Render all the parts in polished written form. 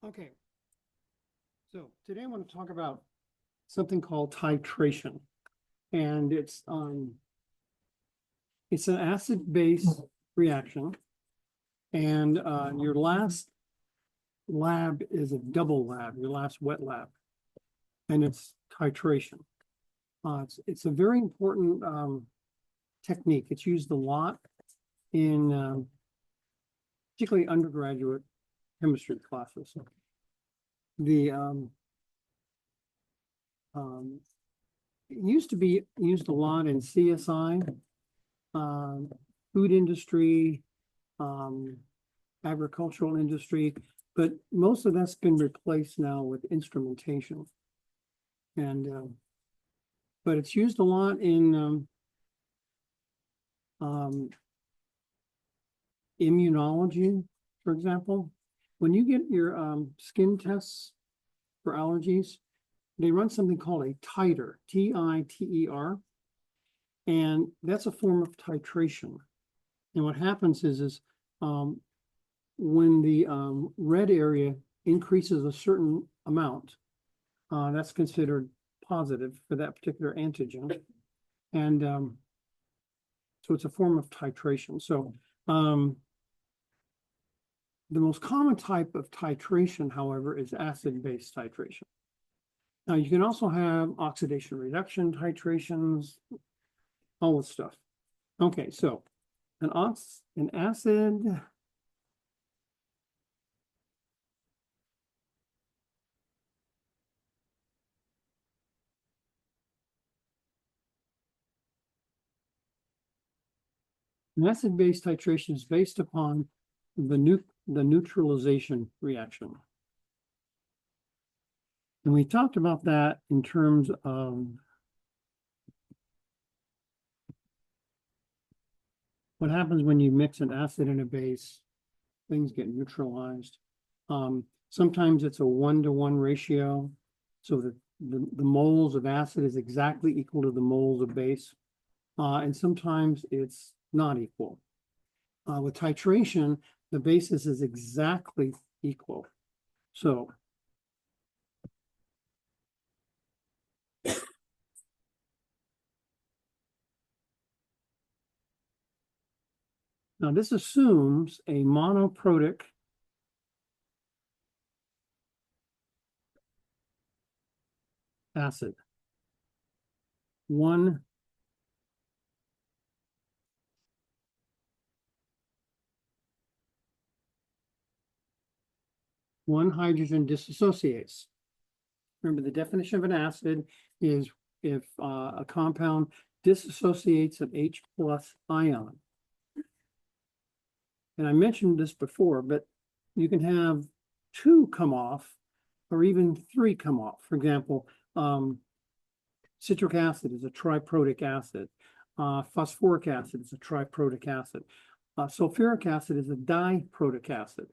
Okay, so today I want to talk about something called titration. And it's an acid-base reaction. And your last lab is a double lab, your last wet lab, and it's titration. It's a very important technique. It's used a lot in particularly undergraduate chemistry classes. The it used to be used a lot in CSI, food industry, agricultural industry, but most of that's been replaced now with instrumentation. And but it's used a lot in immunology, for example. When you get your skin tests for allergies, they run something called a titer, T-I-T-E-R, and that's a form of titration. And what happens is when the red area increases a certain amount, that's considered positive for that particular antigen. And so it's a form of titration. So the most common type of titration, however, is acid-base titration. Now, you can also have oxidation reduction titrations, all this stuff. Okay, so an acid An acid-base titration is based upon the neutralization reaction. And we talked about that in terms of what happens when you mix an acid and a base, things get neutralized. Sometimes it's a 1-to-1 ratio, so that the moles of acid is exactly equal to the moles of base. And sometimes it's not equal. With titration, the basis is exactly equal. So now this assumes a monoprotic acid. One hydrogen dissociates. Remember, the definition of an acid is if a compound dissociates an H+ ion. And I mentioned this before, but you can have 2 come off or even 3 come off. For example, citric acid is a triprotic acid. Phosphoric acid is a triprotic acid. Sulfuric acid is a diprotic acid.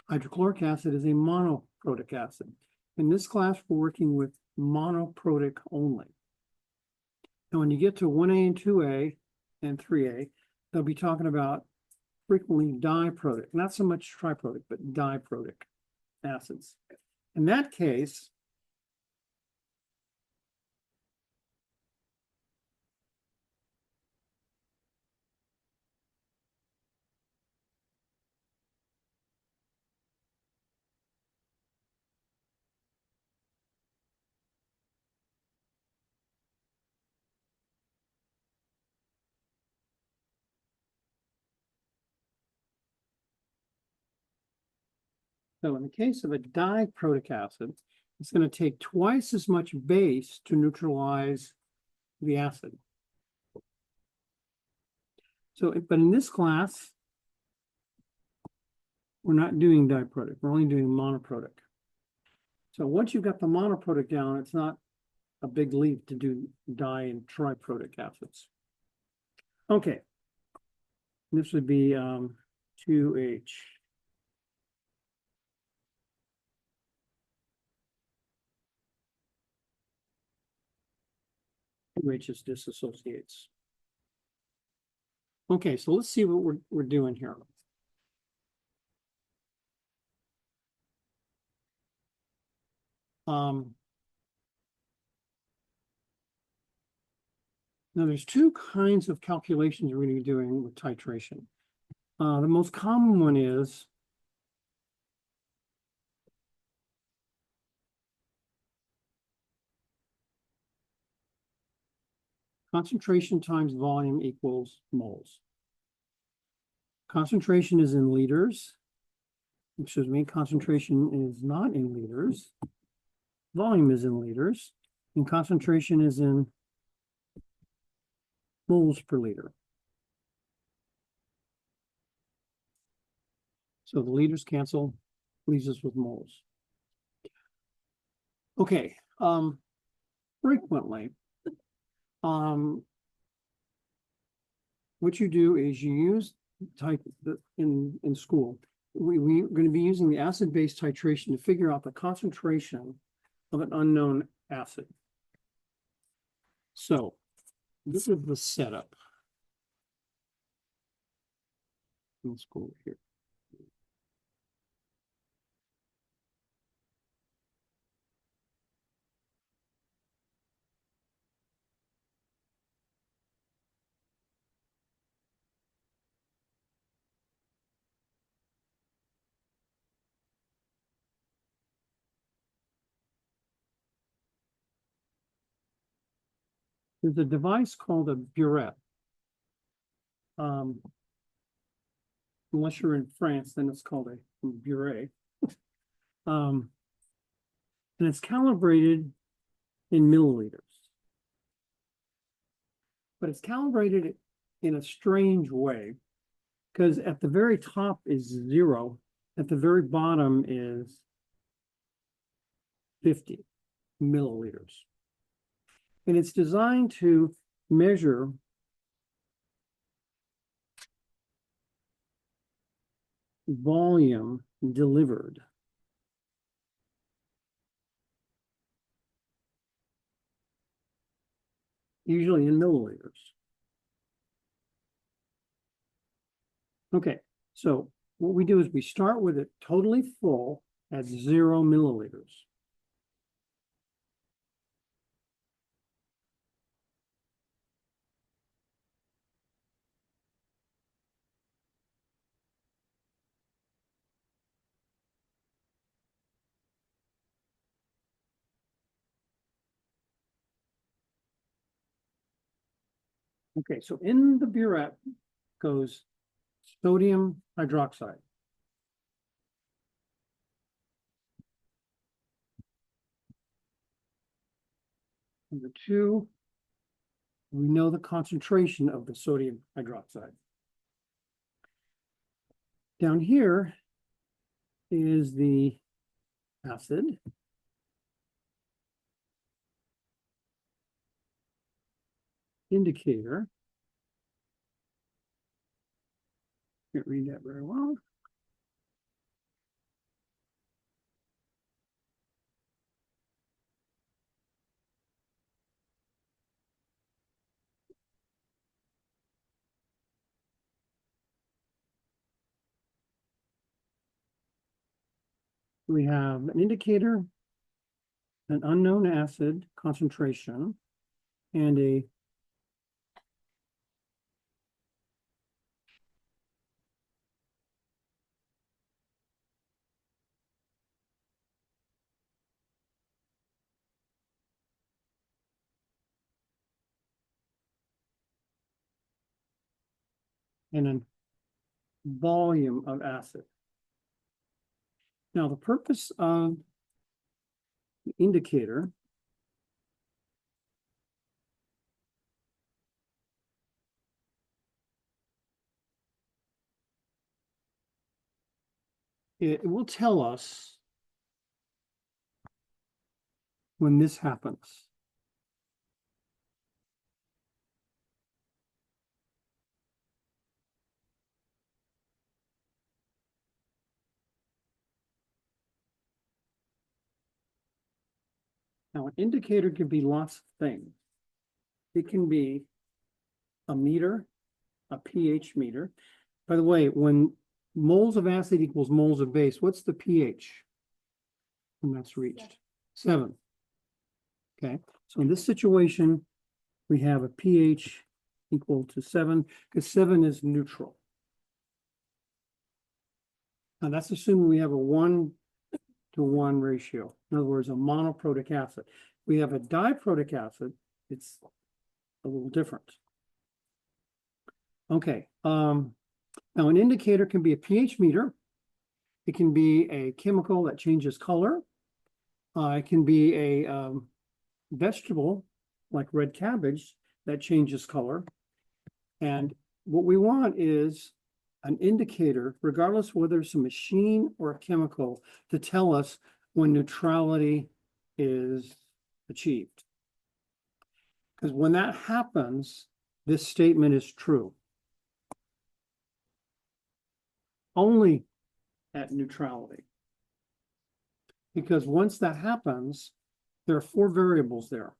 Hydrochloric acid is a monoprotic acid. In this class, we're working with monoprotic only. And when you get to 1A and 2A and 3A, they'll be talking about frequently diprotic, not so much triprotic, but diprotic acids. In that case, so in the case of a diprotic acid, it's going to take twice as much base to neutralize the acid. So, but in this class, we're not doing diprotic, we're only doing monoprotic. So once you've got the monoprotic down, it's not a big leap to do di and triprotic acids. Okay, this would be 2H. 2H just dissociates. Okay, so let's see what we're doing here. Now there's two kinds of calculations we're going to be doing with titration. The most common one is concentration times volume equals moles. Concentration is in liters. Excuse me, concentration is not in liters. Volume is in liters, and concentration is in moles per liter. So the liters cancel, leaves us with moles. Okay, frequently, what you do is you use type in school. We're going to be using the acid-base titration to figure out the concentration of an unknown acid. So this is the setup. Let's go over here. There's a device called a burette. Unless you're in France, then it's called a burette. And it's calibrated in milliliters. But it's calibrated in a strange way, because at the very top is 0, at the very bottom is 50 milliliters. And it's designed to measure volume delivered. Usually in milliliters. Okay, so what we do is we start with it totally full at 0 milliliters. Okay, so in the burette goes sodium hydroxide. Number 2, we know the concentration of the sodium hydroxide. Down here is the acid. Indicator. Can't read that very well. We have an indicator, an unknown acid concentration, and a volume of acid. Now, the purpose of the indicator it will tell us when this happens. Now, an indicator can be lots of things. It can be a meter, a pH meter. By the way, when moles of acid equals moles of base, what's the pH when that's reached? 7. Okay, so in this situation, we have a pH equal to 7, because 7 is neutral. Now that's assuming we have a 1-to-1 ratio. In other words, a monoprotic acid. We have a diprotic acid, it's a little different. Okay, now an indicator can be a pH meter. It can be a chemical that changes color. It can be a vegetable like red cabbage that changes color. And what we want is an indicator, regardless whether it's a machine or a chemical, to tell us when neutrality is achieved. Because when that happens, this statement is true. Only at neutrality. Because once that happens, there are 4 variables there.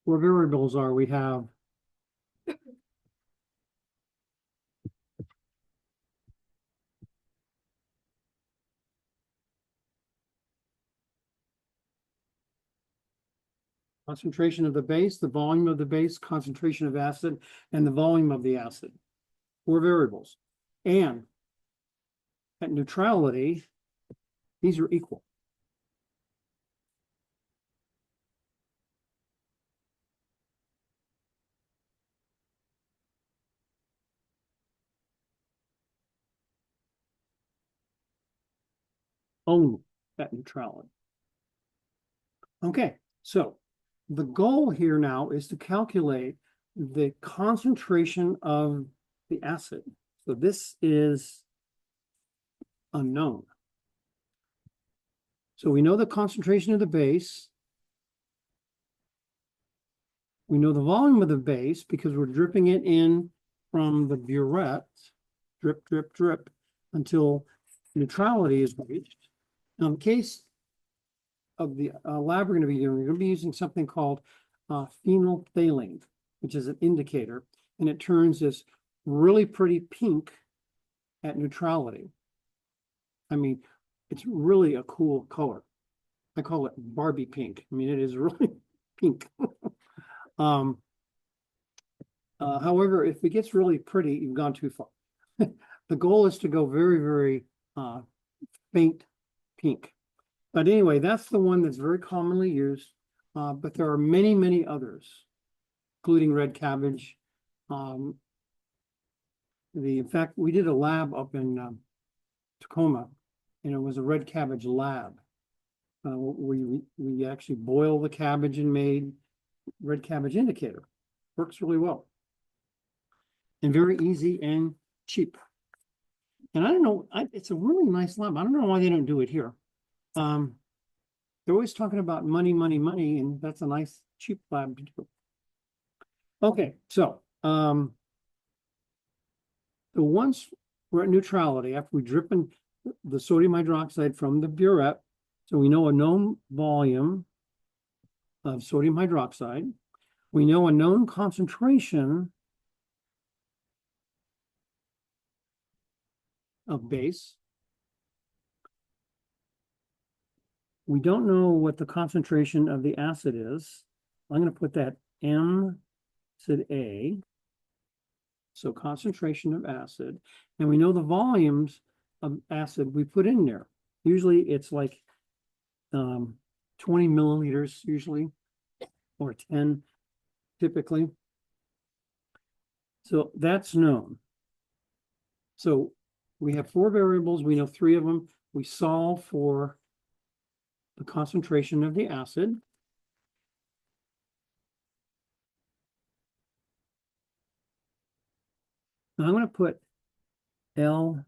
Four variables are, we have concentration of the base, the volume of the base, concentration of acid, and the volume of the acid. 4 variables. And at neutrality, these are equal. Only at neutrality. Okay, so the goal here now is to calculate the concentration of the acid. So this is unknown. So we know the concentration of the base. We know the volume of the base because we're dripping it in from the burette, drip, drip, drip, until neutrality is reached. Now, in the case of the lab we're going to be doing, we're going to be using something called phenolphthalein, which is an indicator, and it turns this really pretty pink at neutrality. I mean, it's really a cool color. I call it Barbie pink. I mean, it is really pink. However, if it gets really pretty, you've gone too far. The goal is to go very, very faint pink. But anyway, that's the one that's very commonly used. But there are many, many others, including red cabbage. In fact, we did a lab up in Tacoma, and it was a red cabbage lab. We actually boiled the cabbage and made red cabbage indicator. Works really well. And very easy and cheap. And I don't know, it's a really nice lab. I don't know why they don't do it here. They're always talking about money, money, money, and that's a nice cheap lab to do. Okay, so once we're at neutrality, after we drip in the sodium hydroxide from the burette, so we know a known volume of sodium hydroxide. We know a known concentration of base. We don't know what the concentration of the acid is. I'm going to put that acid A. So concentration of acid. And we know the volumes of acid we put in there. Usually it's like 20 milliliters usually, or 10 typically. So that's known. So we have 4 variables. We know 3 of them. We solve for the concentration of the acid. Now I'm going to put L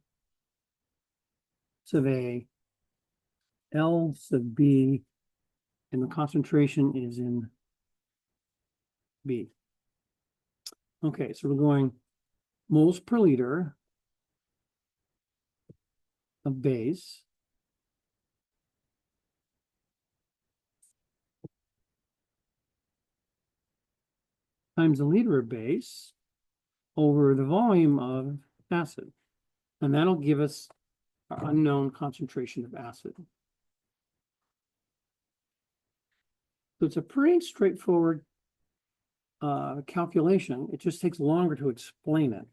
sub A, L sub B, and the concentration is in B. Okay, so we're going moles per liter of base. times the liter of base over the volume of acid. And that'll give us our unknown concentration of acid. So it's a pretty straightforward calculation. It just takes longer to explain it.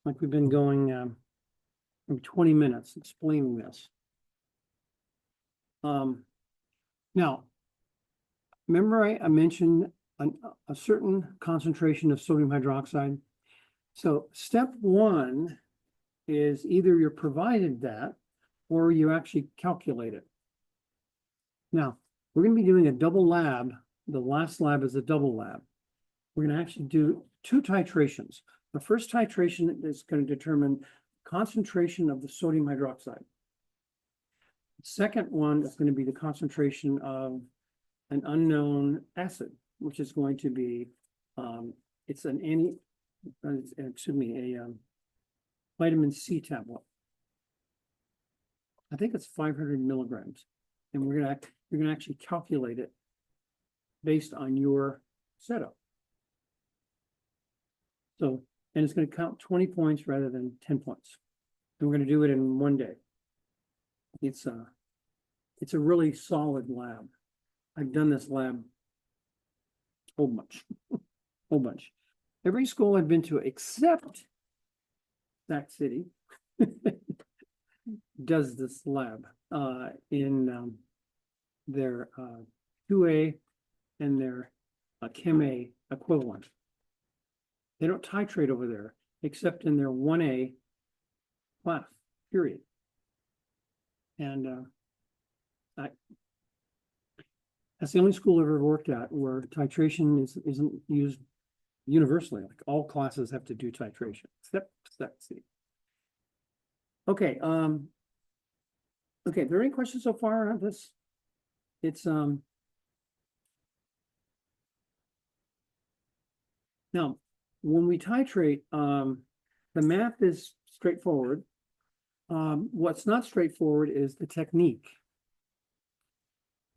Like we've been going 20 minutes explaining this. Now, remember I mentioned a certain concentration of sodium hydroxide. So step one is either you're provided that or you actually calculate it. Now, we're going to be doing a double lab. The last lab is a double lab. We're going to actually do two titrations. The first titration is going to determine concentration of the sodium hydroxide. The second one is going to be the concentration of an unknown acid, which is going to be, it's an a vitamin C tablet. I think it's 500 milligrams. And you're gonna actually calculate it based on your setup. So, and it's gonna count 20 points rather than 10 points. And we're gonna do it in one day. It's a really solid lab. I've done this lab a whole bunch. Every school I've been to except Sac City does this lab in their 2A and their Chem A equivalent. They don't titrate over there except in their 1A class, period. And that's the only school I've ever worked at where titration isn't used universally. Like all classes have to do titration, except Sac City. Okay, okay, are there any questions so far on this? It's now when we titrate, the math is straightforward. What's not straightforward is the technique.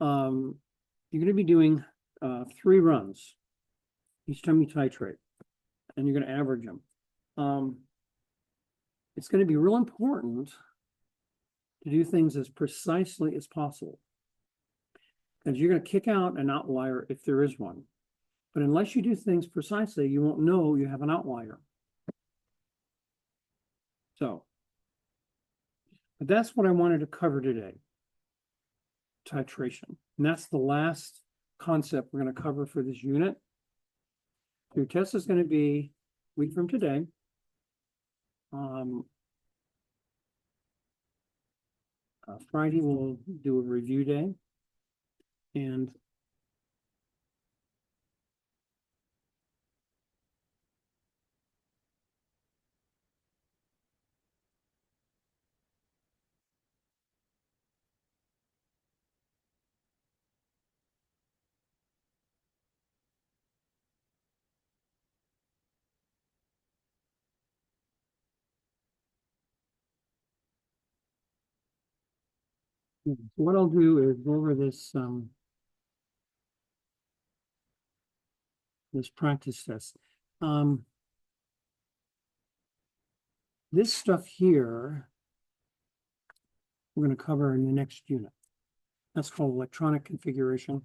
You're going to be doing 3 runs each time you titrate, and you're going to average them. It's going to be real important to do things as precisely as possible, because you're going to kick out an outlier if there is one. But unless you do things precisely, you won't know you have an outlier. So, but that's what I wanted to cover today. Titration. And that's the last concept we're going to cover for this unit. Your test is going to be a week from today. Friday we'll do a review day. And what I'll do is go over this this practice test. This stuff here we're going to cover in the next unit. That's called electronic configuration.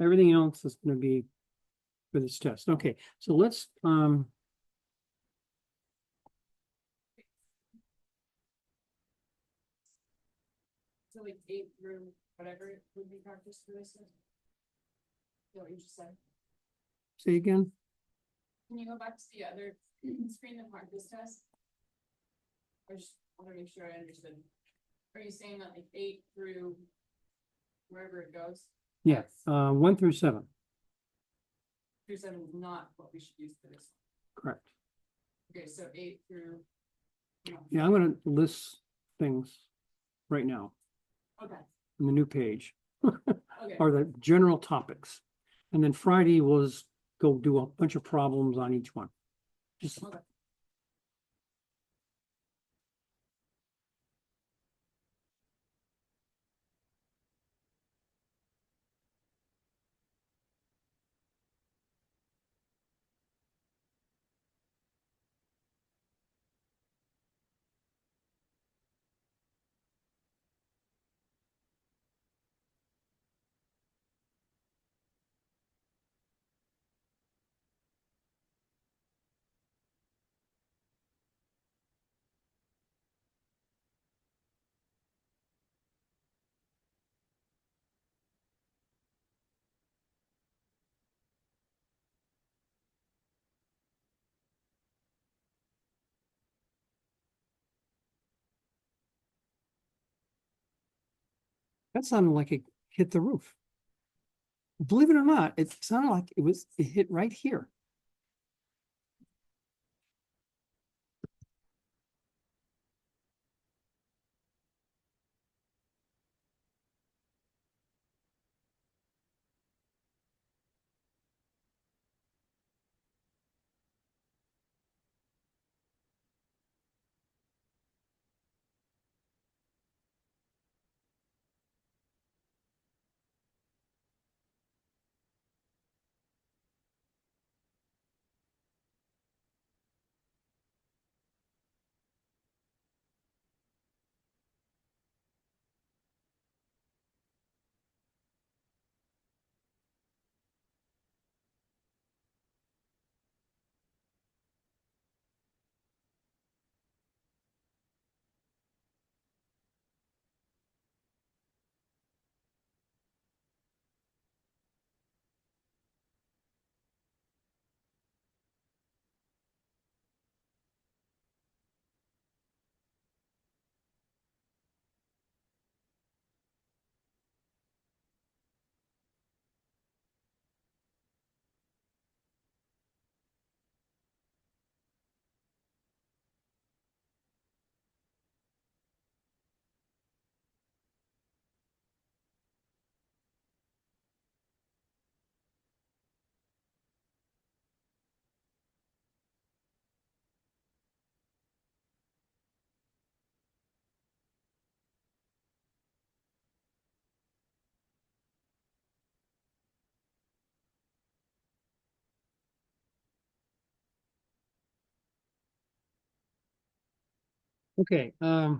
Everything else is going to be for this test. Okay, so let's So like 8 through whatever would be practice for this? Is that what you just said? say again. Can you go back to the other screen, the practice test? I just want to make sure I understood. Are you saying that like 8 through wherever it goes? Yeah, 1 through 7. Through 7 is not what we should use for this. Correct. Okay, so 8 through. No. Yeah, I'm going to list things right now Okay. on the new page. Okay. Are the general topics. And then Friday was go do a bunch of problems on each one. Just Okay. That sounded like it hit the roof. Believe it or not, it sounded like it hit right here. Okay, so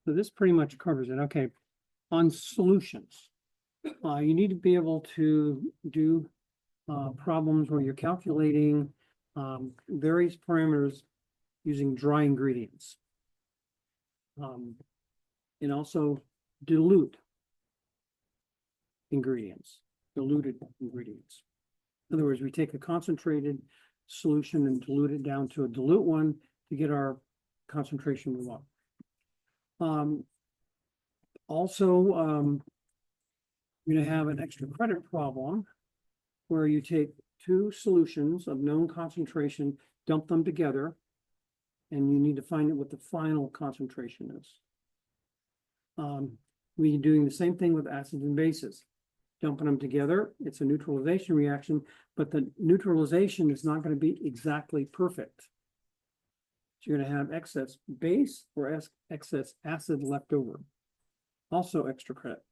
this pretty much covers it. Okay, on solutions, you need to be able to do problems where you're calculating various parameters using dry ingredients. And also dilute ingredients, diluted ingredients. In other words, we take a concentrated solution and dilute it down to a dilute one to get our concentration we want. Also, you're going to have an extra credit problem where you take two solutions of known concentration, dump them together, and you need to find out what the final concentration is. We're doing the same thing with acids and bases. Dumping them together, it's a neutralization reaction, but the neutralization is not going to be exactly perfect. So you're going to have excess base or excess acid left over. Also extra credit.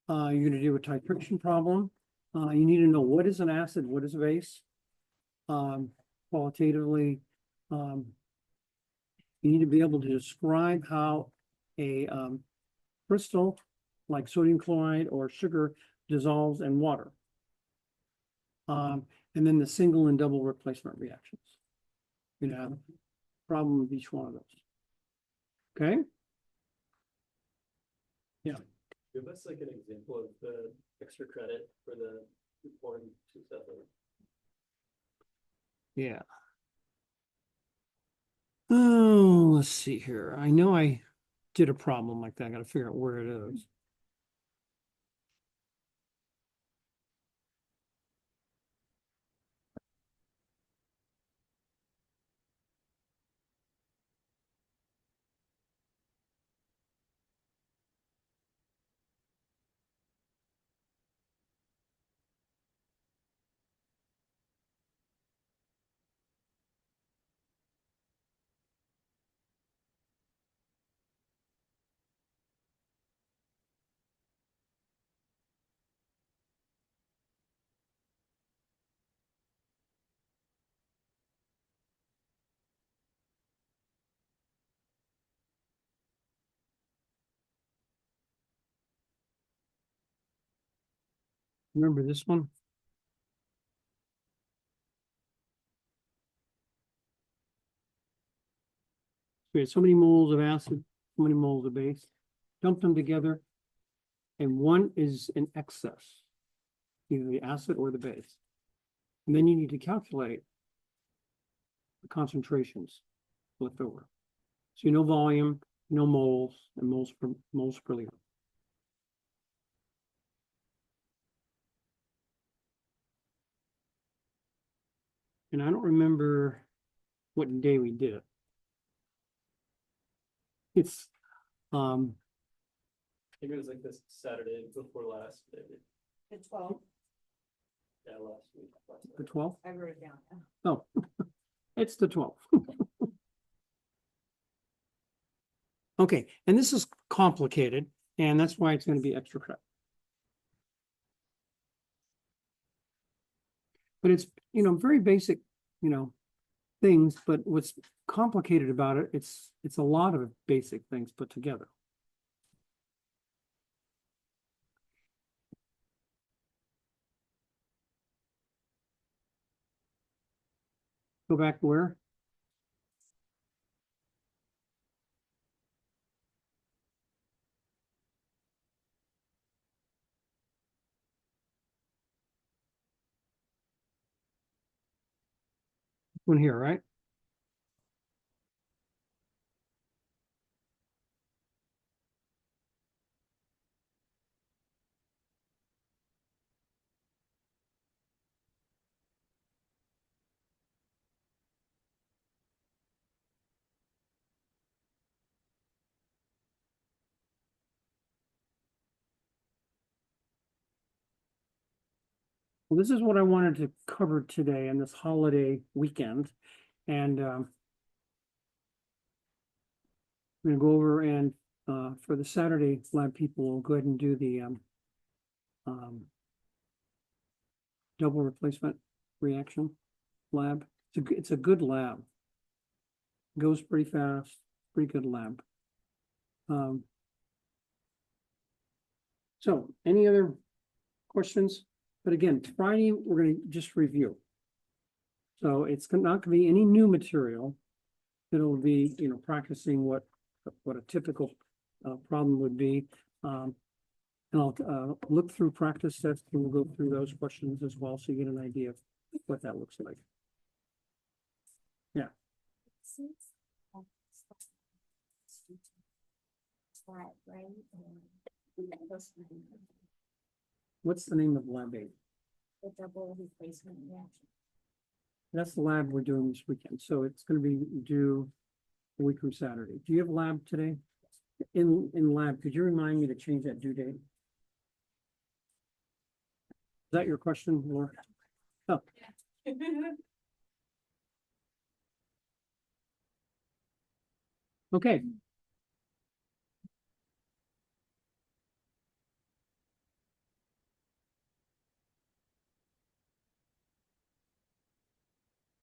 You're going to do a titration problem. You need to know what is an acid, what is a base. Qualitatively, you need to be able to describe how a crystal like sodium chloride or sugar dissolves in water. And then the single and double replacement reactions. You have a problem with each one of those. Okay? Yeah. Give us like an example of the extra credit for the 4.27. Yeah. Oh, let's see here. I know I did a problem like that. I got to figure out where it is. Remember this one? We had so many moles of acid, so many moles of base. Dump them together, and one is in excess, either the acid or the base. And then you need to calculate the concentrations left over. So you know volume, no moles, and moles per liter. And I don't remember what day we did it. It's, I think it was like this Saturday before last, maybe, The 12th, yeah, last week. the 12th. I wrote it down. Oh, it's the 12th. Okay, and this is complicated, and that's why it's going to be extra credit. But it's, very basic, things, but what's complicated about it, it's a lot of basic things put together. Go back to where? One here, right? Well, this is what I wanted to cover today in this holiday weekend. And I'm gonna go over and for the Saturday lab people, we'll go ahead and do the double replacement reaction lab. It's a good lab. Goes pretty fast, pretty good lab. So any other questions? But again, Friday, we're gonna just review. So it's not gonna be any new material. It'll be, practicing what a typical problem would be. And I'll look through practice sets and we'll go through those questions as well, so you get an idea of what that looks like. Yeah. What's the name of lab 8? The double replacement reaction. That's the lab we're doing this weekend, so it's gonna be due a week from Saturday. Do you have lab today? In lab, could you remind me to change that due date? Is that your question, Laura? Oh, okay,